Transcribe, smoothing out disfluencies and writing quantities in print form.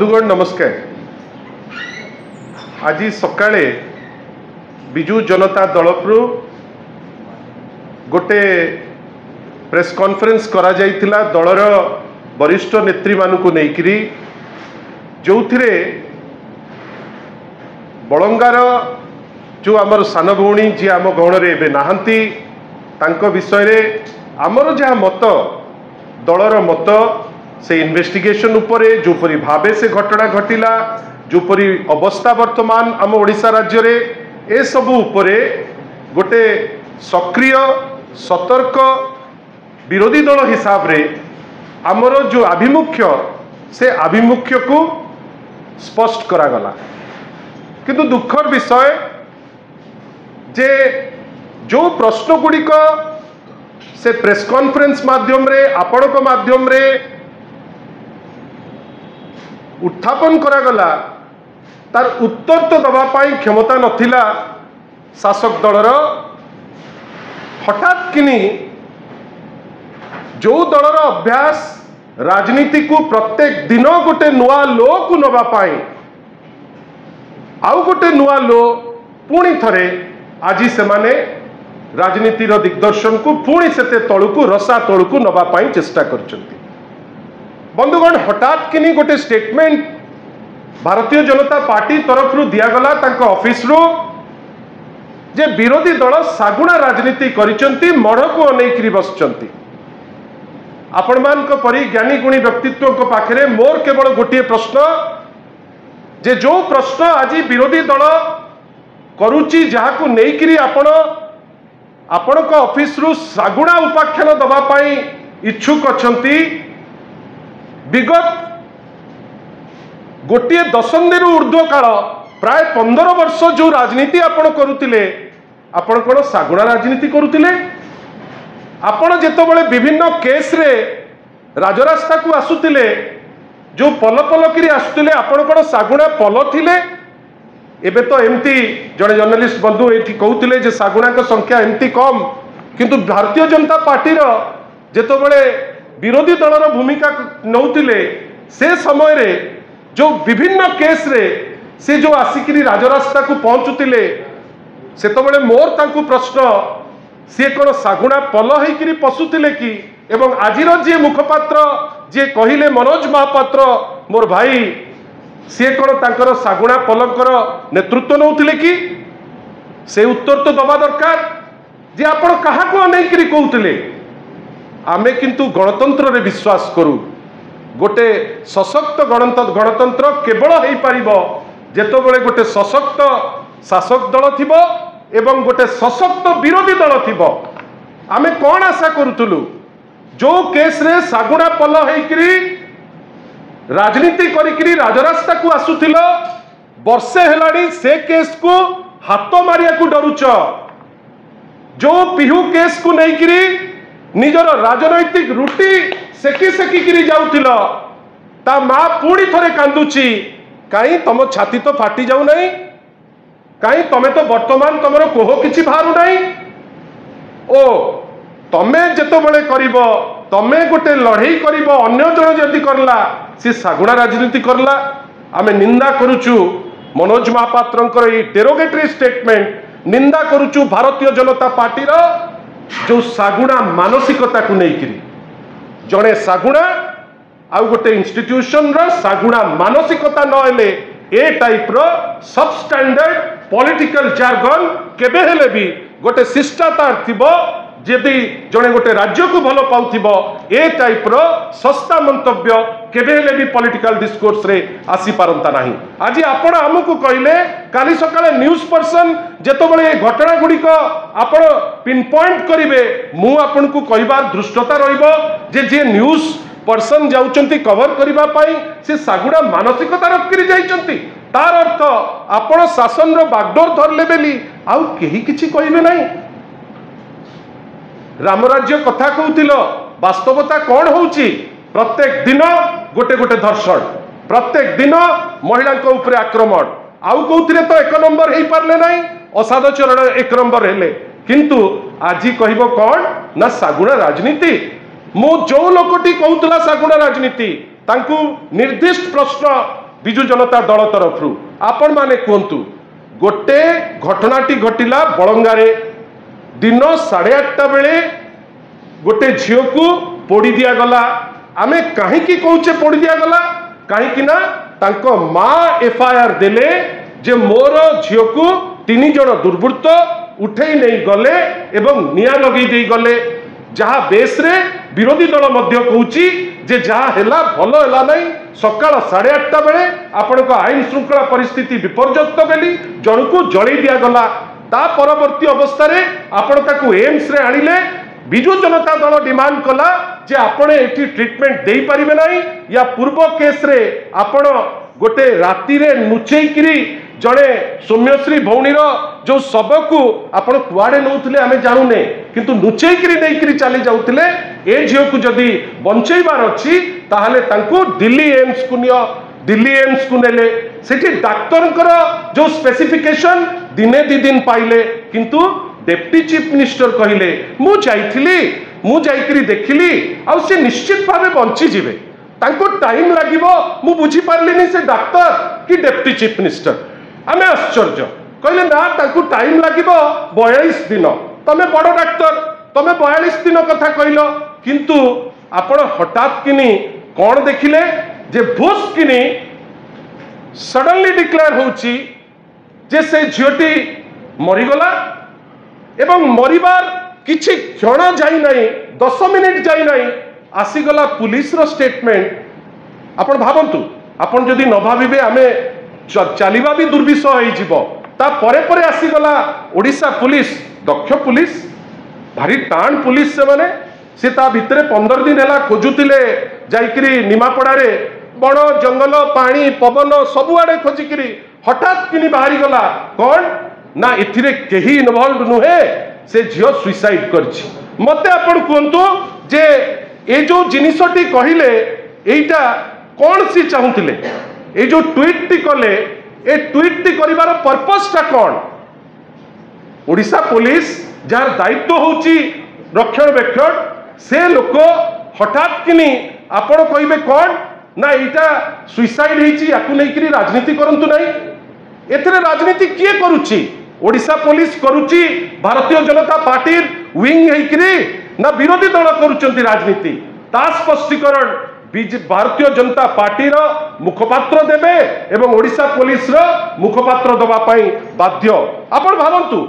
बंधुगण नमस्कार। आज सकाळे बिजू जनता दल गोटे प्रेस कॉन्फ्रेंस करा जाइथिला दलर वरिष्ठ नेत्री मानकु नेइकरी जो थिरे बलंगार जो आमर सान भौणी जी आम गहण रे एबे नाहंती तांको विषय रे आमर जहा मत दलर मत से इन्वेस्टिगेशन उपरे जोपरी भावे से घटना घटिला जोपरी अवस्था वर्तमान आम ओडिशा राज्य रे ए सबु उपरे गोटे सक्रिय सतर्क विरोधी दल हिसाब रे आमर जो आभिमुख्य से आभिमुख्य को स्पष्ट करागला। किंतु दुखर विषय जे जो प्रश्न गुड़िक से प्रेस कॉन्फ्रेंस माध्यम रे आपण माध्यम रे उत्थापन करागला तार उत्तर तो दवापाई क्षमता नथिला शासक दलर। हठात किनी जो दलर अभ्यास राजनीति को प्रत्येक दिन गोटे नुआ लो को नवापाई आउ गोटे नुआ लो पुणी थरे आज से माने राजनीतिर दिग्दर्शन को पुणी सेते तळु को रसा तळु को नवापाई चेष्टा करछंती। बंधुगण हठात किनी गोटे स्टेटमेंट भारतीय जनता पार्टी तरफ रु दियागला तांको ऑफिस रु जे विरोधी दल सागुणा राजनीति करिसंती मढ़ को अनेकरी बसचंती। आपण मान को परि ज्ञानी गुणी व्यक्तित्व को पाखरे मोर केवल गोटे प्रश्न जे जो प्रश्न आज विरोधी दल करूची जहा को नेकरी आपण को ऑफिस रु सागुणा उपाख्यान दबा पाई इच्छुक अछंती। विगत गोटे दशंधि ऊर्ध्व काल प्राय 15 वर्ष जो राजनीति आपण करुतिले आपण कोन सागुणा राजनीति करुतिले। आपण जेतबेले विभिन्न केस रे राजरास्ता को आसुतिले जो पल पल करी आसुतिले आपण कोन सागुणा पल थिले। एबे तो एमती जड़े जर्नलिस्ट बंधु एठी कहउतिले जे सागुणा को संख्या एमती कम किंतु भारतीय जनता पार्टी रो जेतबेले विरोधी दलर भूमिका नौतिले से समय रे जो विभिन्न केस रे से जो आसिकी राजरास्ता को पहुंचुतिले सेतबेले मोर तांकु प्रश्न सी कोन सागुणा पल होइकरी पशुतिले कि एवं आजिर जे मुखपात्र जे कहिले मनोज महापात्र मोर भाई सी कोन तांकर सागुणा पलंकर नेतृत्व नौतिले कि से उत्तर तो दबा दरकार जे आपण काहा को अनेकरी कहउतिले। आमे किंतु गणतंत्र रे विश्वास करू। गोटे सशक्त गणतंत्र केवल हो पारिबो जेतबेले गोटे सशक्त शासक दल थिबो एवं गोटे सशक्त विरोधी दल थिबो। आमे कोन आशा करूतलु जो केस रे सागुणा पल होइकरी राजनीति करिकरी राजरास्ता को आसुथिलो वर्षे हेलाणी से केस को हाथ मारिया को डरुच। जो पिहू केस को नेइकरी निजर राजनैतिक रुटी सेकी सेकी किरी जाउथिल ता माँ पुणी थरे कांदुची काई तम छाती तो फाटी जाऊ नहीं काई तमे तो वर्तमान तमर कोह किछि बाहरु नहीं ओ तमे जेतो बळे करिवो तमे गोटे लड़ाई करिवो अन्य जण जदि करला से सागुणा राजनीति करला। आमे निंदा करूचु मनोज महापात्रंकर ए डेरोगेटरी स्टेटमेंट निंदा करूचु भारतीय जनता पार्टी रो जो सागुणा मानसिकता को लेकिन जड़े सागुणा आउ गोटे इंस्टीट्यूशन रो सागुणा मानसिकता नहेले ए टाइप रो सबस्टैंडर्ड पॉलिटिकल जार्गन केबे हेले भी गोटे शिष्टाचार थिबो जदि जड़े गोटे राज्य को भल पाउथिबो ए टाइप रो सस्ता मंतव्य केबे हेले भी पॉलिटिकल डिस्कोर्स रे आसी पारंता नाही। आज आपण हमकु कहले काली सकाळे न्यूज पर्सन जेतबेले घटना गुडी को आपण पिन पॉइंट करिवे मु आपण को कहबार दृष्टता रहिबो जे न्यूज पर्सन जाउचंती कवर करिबा पाई से सागुडा मानसिकता रखकरी जाइचंती तार अर्थ आपण शासन रो बागडोर धरले बेली आउ केही किछि कहिबे नाही। रामराज्य कथा कहूतिल वास्तवता कौन होउची प्रत्येक दिन गोटे गोटे धर्षण प्रत्येक दिन महिला उपरे आक्रमण आउ कौथिले तो एक नंबर हो पारले नहीं असादाचरण एक नंबर हेले किंतु आज कहबो कौन ना सागुणा राजनीति। मु जो लोकटी कहूतला सागुणा राजनीति तांकु निर्दिष्ट प्रश्न विजु जनता दल तरफ आपण माने कहतु गोटे घटनाटी घटिला बलंगारे दिन 8:30 बेले गोटे झील को पोड़ी दिया गला। आमे कहीं कहचे पोड़ी दिया गला कहीं ना तांको माँ एफआईआर देले जे मोर झील को 3 जन दुर्बृत्त उठे नहीं गले एवं निया लगे दे गले जहाँ बेस रे विरोधी दल मध्य कहूची जे जहाँ हेला भलो हेला नहीं सकाळ 8:30 बेले आपण को आईन श्रृंखला परिस्थिति विपर्यस्त बेली जन को जड़े दिया गला। ता परवर्ती अवस्था रे आपण ताकू एम्स रे आनिले विजु जनता दल डिमांड कला जे आपण एठी ट्रीटमेंट दे परिबे नाही या पूर्व केस रे आपण गोटे राति रे नुचेइकरी जड़े सौम्यश्री भौणीर जो शब को आपण कुआडे नौथिले आमे जानुने किंतु नुचेइकरी नेइकरी चली जाउथिले ए झियो को जदी बंचैबार अछि ताहाले तांको दिल्ली एम्स को नियो। दिल्ली एम्स को नेले सेठी डाक्तरकर जो स्पेसिफिकेशन दिने 2 दिन पाइले किंतु डेप्टी चीफ मिनिस्टर कहिले मु जाइकरी देखिली आ से निश्चित भावे बंची जिवे तांको टाइम लागिबो मु बुझी पारलिनी से डाक्टर कि डेप्टी चीफ मिनिस्टर आमे आश्चर्य कहले ना तांको टाइम लागिबो 42 दिन तमे बड़ डाक्टर तमे 42 दिन कथा कहलो किंतु आपण हठात किनी कौन देखिले जे भूस किनी सडनली डिक्लेयर होची जे से झियोटी मरीगला एवं मरिबार किछि क्षण जाई नहीं 10 मिनिट जाई नहीं आसीगला पुलिस रो स्टेटमेंट। आपण भावंतु आपण जदि न भाबिबे आमे चलिबा भी दुर्विषय होई जिवो ता परे परे आसीगला ओडिशा पुलिस दक्ष पुलिस भारी टाण पुलिस से माने से ता भितरे 15 दिन हैला खोजुतिले जाइकरी निमापड़ा रे बड़ जंगल पानी पवन सबुआडे खोजिकरी हठात किनी बाहरी गला कौन ना एथिरे केही इन्वॉल्व नुहे से झियो सुइसाइड करछि। मते आपण कहंतु जे ए जो जिनिसटी कहिले एइटा कौन सी चाहुतिले ए जो ट्वीट टी कले ए ट्वीट टी करिवार पर्पस टा कौन ओडिशा पुलिस जार दायित्व होची रक्षणबेक्षण से लोक हठात किनी आपण कहिबे कौन ना एइटा सुइसाइड हेची याकु नेइकरी राजनीति करंतु नाही एथरे राजनीति किए करूची ओडिशा पुलिस करूची भारतीय जनता पार्टी विंग हेकरी ना विरोधी दल करूचंती राजनीति ता स्पष्टीकरण भारतीय जनता पार्टी रो मुखपात्र देबे एवं ओडिशा पुलिस रो मुखपात्र दबा पई बाध्य। आपण भावंतु